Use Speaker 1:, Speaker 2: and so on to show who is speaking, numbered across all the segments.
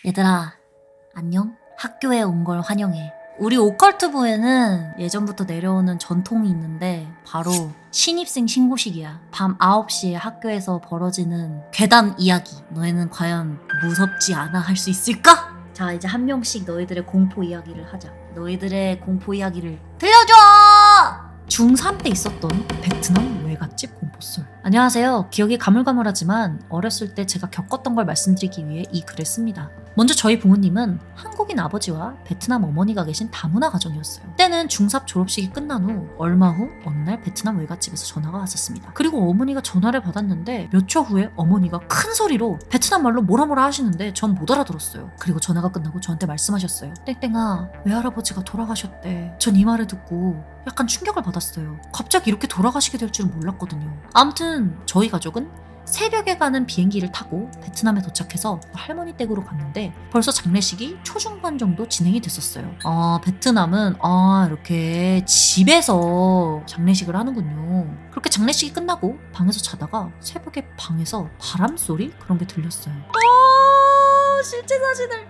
Speaker 1: 얘들아, 안녕? 학교에 온 걸 환영해. 우리 오컬트부에는 예전부터 내려오는 전통이 있는데 바로 신입생 신고식이야. 밤 9시에 학교에서 벌어지는 괴담 이야기. 너희는 과연 무섭지 않아 할 수 있을까? 자, 이제 한 명씩 너희들의 공포 이야기를 하자. 너희들의 공포 이야기를 들려줘! 중3 때 있었던 베트남 외갓집 공포썰. 안녕하세요. 기억이 가물가물하지만 어렸을 때 제가 겪었던 걸 말씀드리기 위해 이 글을 씁니다. 먼저 저희 부모님은 한국인 아버지와 베트남 어머니가 계신 다문화 가정이었어요. 때는 중3 졸업식이 끝난 후 얼마 후 어느 날 베트남 외갓집에서 전화가 왔었습니다. 그리고 어머니가 전화를 받았는데 몇 초 후에 어머니가 큰 소리로 베트남 말로 뭐라 하시는데 전 못 알아들었어요. 그리고 전화가 끝나고 저한테 말씀하셨어요. 땡땡아, 외할아버지가 돌아가셨대. 전 이 말을 듣고 약간 충격을 받았어요. 갑자기 이렇게 돌아가시게 될 줄은 몰랐거든요. 아무튼 저희 가족은 새벽에 가는 비행기를 타고 베트남에 도착해서 할머니 댁으로 갔는데 벌써 장례식이 초중반 정도 진행이 됐었어요. 베트남은 이렇게 집에서 장례식을 하는군요. 그렇게 장례식이 끝나고 방에서 자다가 새벽에 방에서 바람소리? 그런 게 들렸어요. 실제 사진을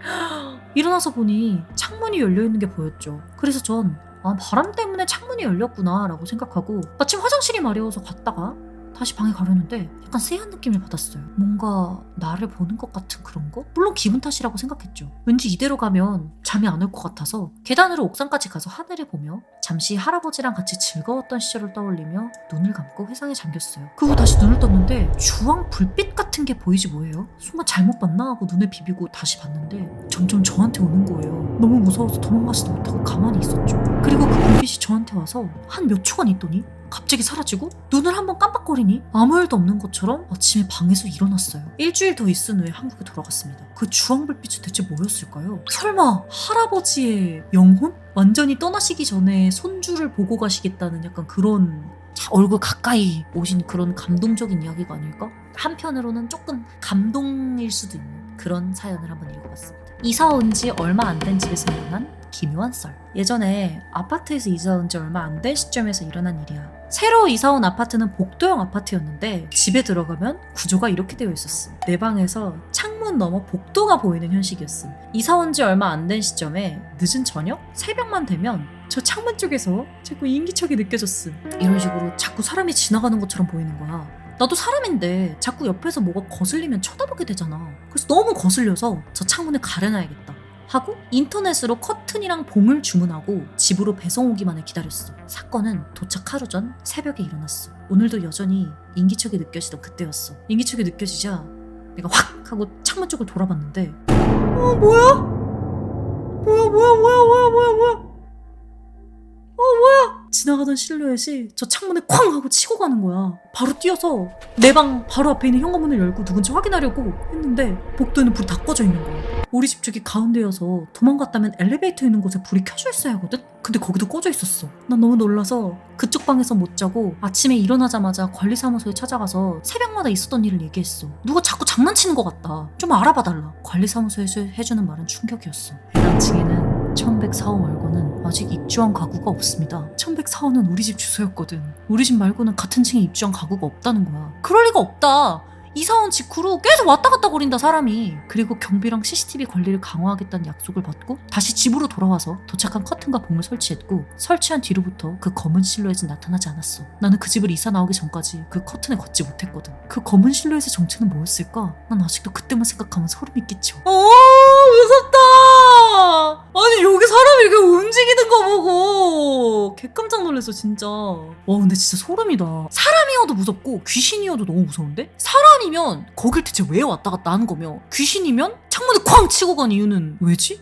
Speaker 1: 일어나서 보니 창문이 열려있는 게 보였죠. 그래서 전 바람 때문에 창문이 열렸구나 라고 생각하고 마침 화장실이 마려워서 갔다가 다시 방에 가려는데 약간 쎄한 느낌을 받았어요. 뭔가 나를 보는 것 같은 그런 거? 물론 기분 탓이라고 생각했죠. 왠지 이대로 가면 잠이 안 올 것 같아서 계단으로 옥상까지 가서 하늘을 보며 잠시 할아버지랑 같이 즐거웠던 시절을 떠올리며 눈을 감고 회상에 잠겼어요. 그 후 다시 눈을 떴는데 주황 불빛 같은 게 보이지 뭐예요? 순간 잘못 봤나 하고 눈을 비비고 다시 봤는데 점점 저한테 오는 거예요. 너무 무서워서 도망가지도 못하고 가만히 있었죠. 그리고 그 불빛이 저한테 와서 한 몇 초간 있더니 갑자기 사라지고 눈을 한번 깜빡거리니 아무 일도 없는 것처럼 아침에 방에서 일어났어요. 일주일 더 있은 후에 한국에 돌아갔습니다. 그 주황불빛은 대체 뭐였을까요? 설마 할아버지의 영혼? 완전히 떠나시기 전에 손주를 보고 가시겠다는 약간 그런 얼굴 가까이 오신 그런 감동적인 이야기가 아닐까? 한편으로는 조금 감동일 수도 있는 그런 사연을 한번 읽어봤습니다. 이사 온 지 얼마 안 된 집에서 일어난 기묘한 썰. 예전에 아파트에서 이사 온 지 얼마 안 된 시점에서 일어난 일이야. 새로 이사 온 아파트는 복도형 아파트였는데 집에 들어가면 구조가 이렇게 되어 있었음. 내 방에서 창문 너머 복도가 보이는 현식이었음. 이사 온 지 얼마 안 된 시점에 늦은 저녁? 새벽만 되면 저 창문 쪽에서 자꾸 인기척이 느껴졌음. 이런 식으로 자꾸 사람이 지나가는 것처럼 보이는 거야. 나도 사람인데 자꾸 옆에서 뭐가 거슬리면 쳐다보게 되잖아. 그래서 너무 거슬려서 저 창문을 가려놔야겠다 하고 인터넷으로 커튼이랑 봉을 주문하고 집으로 배송 오기만을 기다렸어. 사건은 도착 하루 전 새벽에 일어났어. 오늘도 여전히 인기척이 느껴지던 그때였어. 인기척이 느껴지자 내가 확 하고 창문 쪽을 돌아봤는데 뭐야? 지나가던 실루엣이 저 창문에 쾅 하고 치고 가는 거야. 바로 뛰어서 내 방 바로 앞에 있는 현관문을 열고 누군지 확인하려고 했는데 복도에는 불이 다 꺼져 있는 거야. 우리 집 쪽이 가운데여서 도망갔다면 엘리베이터 있는 곳에 불이 켜져 있어야 하거든? 근데 거기도 꺼져 있었어. 난 너무 놀라서 그쪽 방에서 못 자고 아침에 일어나자마자 관리사무소에 찾아가서 새벽마다 있었던 일을 얘기했어. 누가 자꾸 장난치는 것 같다. 좀 알아봐달라. 관리사무소에서 해주는 말은 충격이었어. 해당 층에는 1104호 말고는 아직 입주한 가구가 없습니다. 1104호는 우리 집 주소였거든. 우리 집 말고는 같은 층에 입주한 가구가 없다는 거야. 그럴 리가 없다. 이사온 직후로 계속 왔다 갔다 거린다 사람이. 그리고 경비랑 CCTV 관리를 강화하겠다는 약속을 받고 다시 집으로 돌아와서 도착한 커튼과 봉을 설치했고 설치한 뒤로부터 그 검은 실루엣은 나타나지 않았어. 나는 그 집을 이사 나오기 전까지 그 커튼에 걷지 못했거든. 그 검은 실루엣의 정체는 뭐였을까? 난 아직도 그때만 생각하면 소름이 끼쳐. 무섭다. 아니 여기 사람이 이렇게 움직이는 거 보고 개깜짝 놀랐어 진짜. 근데 진짜 소름이다. 사람이어도 무섭고 귀신이어도 너무 무서운데? 사람이면 거길 대체 왜 왔다 갔다 하는 거며 귀신이면 창문에 쾅 치고 간 이유는 왜지?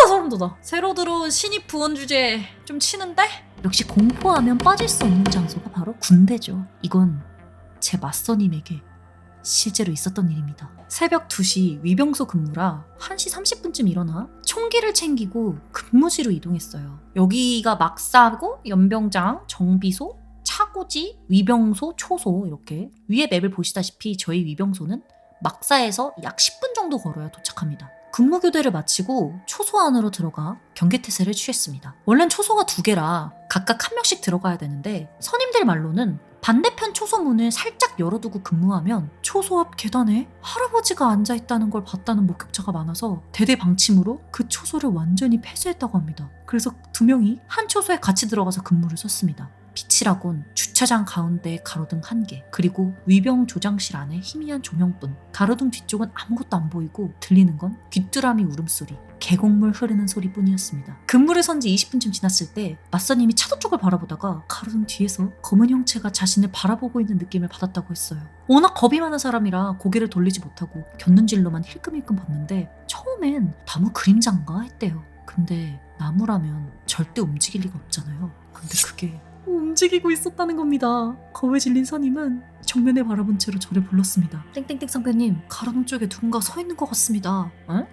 Speaker 1: 소름 돋아. 새로 들어온 신입 부원 주제 좀 치는데? 역시 공포하면 빠질 수 없는 장소가 바로 군대죠. 이건 제 맞선임에게 실제로 있었던 일입니다. 새벽 2시 위병소 근무라 1시 30분쯤 일어나 총기를 챙기고 근무지로 이동했어요. 여기가 막사고, 연병장, 정비소, 차고지, 위병소, 초소 이렇게 위에 맵을 보시다시피 저희 위병소는 막사에서 약 10분 정도 걸어야 도착합니다. 근무교대를 마치고 초소 안으로 들어가 경계태세를 취했습니다. 원래는 초소가 2개라 각각 한 명씩 들어가야 되는데 선임들 말로는 반대편 초소 문을 살짝 열어두고 근무하면 초소 앞 계단에 할아버지가 앉아있다는 걸 봤다는 목격자가 많아서 대대방침으로 그 초소를 완전히 폐쇄했다고 합니다. 그래서 2명이 한 초소에 같이 들어가서 근무를 썼습니다. 빛이라곤 주차장 가운데 가로등 1개, 그리고 위병 조장실 안에 희미한 조명뿐. 가로등 뒤쪽은 아무것도 안 보이고 들리는 건 귀뚜라미 울음소리, 계곡물 흐르는 소리뿐이었습니다. 근무를 선 지 20분쯤 지났을 때 맞선님이 차도 쪽을 바라보다가 가로등 뒤에서 검은 형체가 자신을 바라보고 있는 느낌을 받았다고 했어요. 워낙 겁이 많은 사람이라 고개를 돌리지 못하고 곁눈질로만 힐끔힐끔 봤는데 처음엔 나무 그림자인가 했대요. 근데 나무라면 절대 움직일 리가 없잖아요. 근데 그게 움직이고 있었다는 겁니다. 겁에 질린 선임은 정면에 바라본 채로 저를 불렀습니다. 땡땡땡 선배님, 가로등 쪽에 누군가 서 있는 것 같습니다. 에?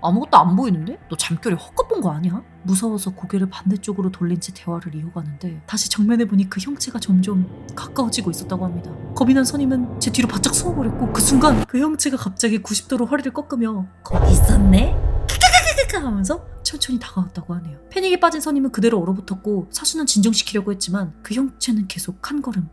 Speaker 1: 아무것도 안 보이는데? 너 잠결에 헛것 본 거 아니야? 무서워서 고개를 반대쪽으로 돌린 채 대화를 이어가는데 다시 정면에 보니 그 형체가 점점 가까워지고 있었다고 합니다. 겁이 난 선임은 제 뒤로 바짝 숨어버렸고 그 순간 그 형체가 갑자기 90도로 허리를 꺾으며 거기 있었네? 크크크크크 하면서 천천히 다가왔다고 하네요. 패닉에 빠진 선임은 그대로 얼어붙었고 사수는 진정시키려고 했지만 그 형체는 계속 한 걸음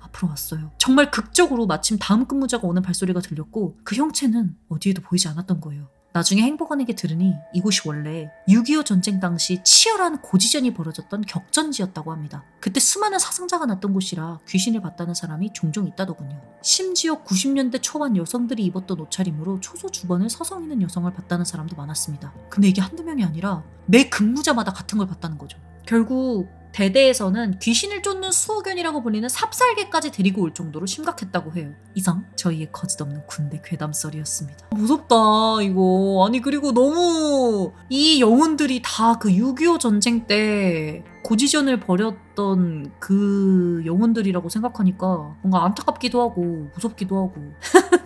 Speaker 1: 앞으로 왔어요. 정말 극적으로 마침 다음 근무자가 오는 발소리가 들렸고 그 형체는 어디에도 보이지 않았던 거예요. 나중에 행보관에게 들으니 이곳이 원래 6.25 전쟁 당시 치열한 고지전이 벌어졌던 격전지였다고 합니다. 그때 수많은 사상자가 났던 곳이라 귀신을 봤다는 사람이 종종 있다더군요. 심지어 90년대 초반 여성들이 입었던 옷차림으로 초소 주변을 서성이는 여성을 봤다는 사람도 많았습니다. 근데 이게 한두 명이 아니라 매 근무자마다 같은 걸 봤다는 거죠. 결국 대대에서는 귀신을 쫓는 수호견이라고 불리는 삽살개까지 데리고 올 정도로 심각했다고 해요. 이상 저희의 거짓없는 군대 괴담썰이었습니다. 무섭다 이거. 아니 그리고 너무 이 영혼들이 다 그 6.25 전쟁 때 고지전을 벌였던 그 영혼들이라고 생각하니까 뭔가 안타깝기도 하고 무섭기도 하고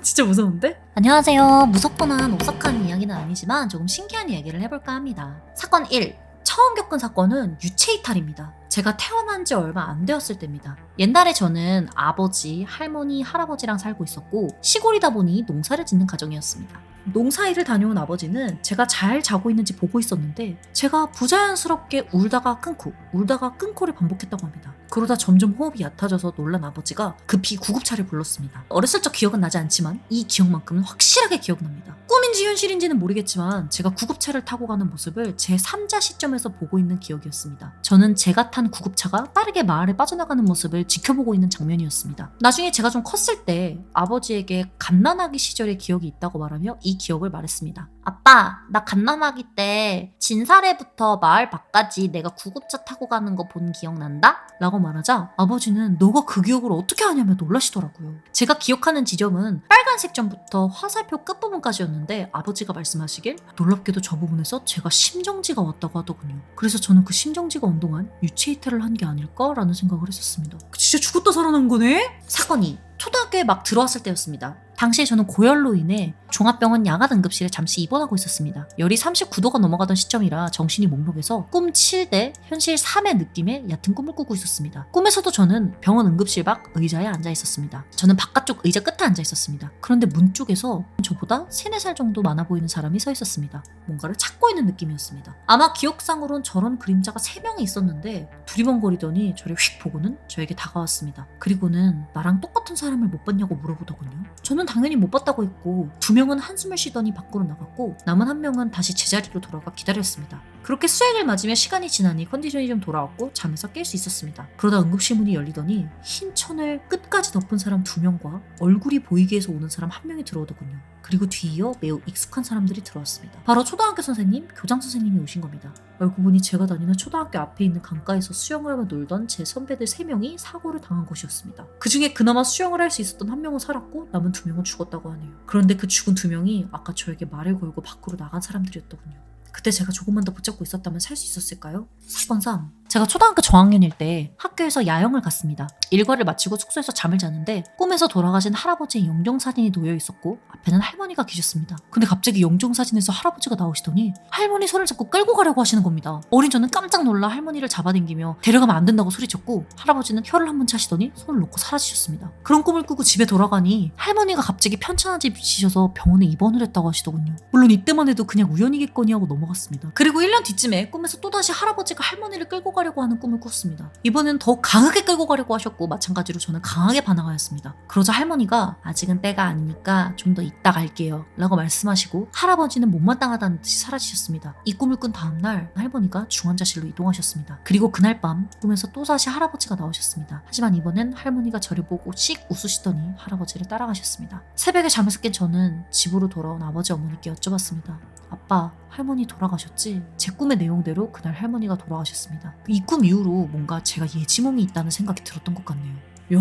Speaker 1: 진짜 무서운데? 안녕하세요. 무섭거나 오싹한 이야기는 아니지만 조금 신기한 이야기를 해볼까 합니다. 사건 1. 처음 겪은 사건은 유체이탈입니다. 제가 태어난 지 얼마 안 되었을 때입니다. 옛날에 저는 아버지, 할머니, 할아버지랑 살고 있었고 시골이다 보니 농사를 짓는 가정이었습니다. 농사일을 다녀온 아버지는 제가 잘 자고 있는지 보고 있었는데 제가 부자연스럽게 울다가 끊고를 반복했다고 합니다. 그러다 점점 호흡이 얕아져서 놀란 아버지가 급히 구급차를 불렀습니다. 어렸을 적 기억은 나지 않지만 이 기억만큼은 확실하게 기억납니다. 꿈인지 현실인지는 모르겠지만 제가 구급차를 타고 가는 모습을 제 3자 시점에서 보고 있는 기억이었습니다. 저는 제가 탄 구급차가 빠르게 마을에 빠져나가는 모습을 지켜보고 있는 장면이었습니다. 나중에 제가 좀 컸을 때 아버지에게 갓난아기 시절의 기억이 있다고 말하며 이 기억을 말했습니다. 아빠, 나 갓난아기 때 진사래부터 마을 밖까지 내가 구급차 타고 가는 거 본 기억 난다? 라고 말하자 아버지는 너가 그 기억을 어떻게 하냐며 놀라시더라고요. 제가 기억하는 지점은 빨간색 점부터 화살표 끝부분까지였는데 아버지가 말씀하시길 놀랍게도 저 부분에서 제가 심정지가 왔다고 하더군요. 그래서 저는 그 심정지가 온 동안 유체이탈을 한 게 아닐까라는 생각을 했었습니다. 진짜 죽었다 살아난 거네? 사건이 초등학교에 막 들어왔을 때였습니다. 당시에 저는 고열로 인해 종합병원 야간 응급실에 잠시 입원하고 있었습니다. 열이 39도가 넘어가던 시점이라 정신이 몽롱해서 꿈 7대 현실 3의 느낌의 얕은 꿈을 꾸고 있었습니다. 꿈에서도 저는 병원 응급실 밖 의자에 앉아 있었습니다. 저는 바깥쪽 의자 끝에 앉아 있었습니다. 그런데 문 쪽에서 저보다 3, 4살 정도 많아 보이는 사람이 서 있었습니다. 뭔가를 찾고 있는 느낌이었습니다. 아마 기억상으론 저런 그림자가 3명이 있었는데 두리번거리더니 저를 휙 보고는 저에게 다가왔습니다. 그리고는 나랑 똑같은 사람을 못 봤냐고 물어보더군요. 저는 당연히 못 봤다고 했고 2명은 한숨을 쉬더니 밖으로 나갔고 남은 1명은 다시 제자리로 돌아가 기다렸습니다. 그렇게 수액을 맞으며 시간이 지나니 컨디션이 좀 돌아왔고 잠에서 깰 수 있었습니다. 그러다 응급실 문이 열리더니 흰 천을 끝까지 덮은 사람 2명과 얼굴이 보이게 해서 오는 사람 1명이 들어오더군요. 그리고 뒤이어 매우 익숙한 사람들이 들어왔습니다. 바로 초등학교 선생님, 교장 선생님이 오신 겁니다. 알고 보니 제가 다니는 초등학교 앞에 있는 강가에서 수영을 하며 놀던 제 선배들 3명이 사고를 당한 곳이었습니다. 그 중에 그나마 수영을 할 수 있었던 1명은 살았고 남은 2명은 죽었다고 하네요. 그런데 그 죽은 2명이 아까 저에게 말을 걸고 밖으로 나간 사람들이었더군요. 그때 제가 조금만 더 붙잡고 있었다면 살 수 있었을까요? 사건 3. 제가 초등학교 저학년일 때 학교에서 야영을 갔습니다. 일과를 마치고 숙소에서 잠을 자는데 꿈에서 돌아가신 할아버지의 영정사진이 놓여 있었고 앞에는 할머니가 계셨습니다. 근데 갑자기 영정사진에서 할아버지가 나오시더니 할머니 손을 잡고 끌고 가려고 하시는 겁니다. 어린 저는 깜짝 놀라 할머니를 잡아당기며 데려가면 안 된다고 소리쳤고 할아버지는 혀를 한번 차시더니 손을 놓고 사라지셨습니다. 그런 꿈을 꾸고 집에 돌아가니 할머니가 갑자기 편찮아지셔서 병원에 입원을 했다고 하시더군요. 물론 이때만 해도 그냥 우연이겠거니 하고 넘어갔습니다. 그리고 1년 뒤쯤에 꿈에서 또다시 할아버지가 할머니를 끌고 가려고 하는 꿈을 꿨습니다. 이번엔 더 강하게 끌고 가려고 하셨고 마찬가지로 저는 강하게 반항하였습니다. 그러자 할머니가 아직은 때가 아니니까 좀 더 이따 갈게요 라고 말씀하시고 할아버지는 못마땅하다는 듯이 사라지셨습니다. 이 꿈을 꾼 다음날 할머니가 중환자실로 이동하셨습니다. 그리고 그날 밤 꿈에서 또다시 할아버지가 나오셨습니다. 하지만 이번엔 할머니가 저를 보고 씩 웃으시더니 할아버지를 따라가셨습니다. 새벽에 잠에서 깬 저는 집으로 돌아온 아버지 어머니께 여쭤봤습니다. 아빠, 할머니 돌아가셨지? 제 꿈의 내용대로 그날 할머니가 돌아가셨습니다. 이 꿈 이후로 뭔가 제가 예지몽이 있다는 생각이 들었던 것 같네요. 이야,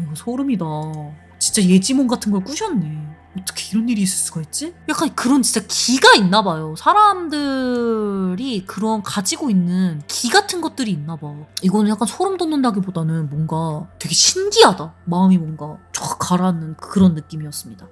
Speaker 1: 이거 소름이다. 진짜 예지몽 같은 걸 꾸셨네. 어떻게 이런 일이 있을 수가 있지? 약간 그런 진짜 기가 있나 봐요. 사람들이 그런 가지고 있는 기 같은 것들이 있나 봐. 이거는 약간 소름 돋는다기보다는 뭔가 되게 신기하다. 마음이 뭔가 쫙 가라앉는 그런 느낌이었습니다.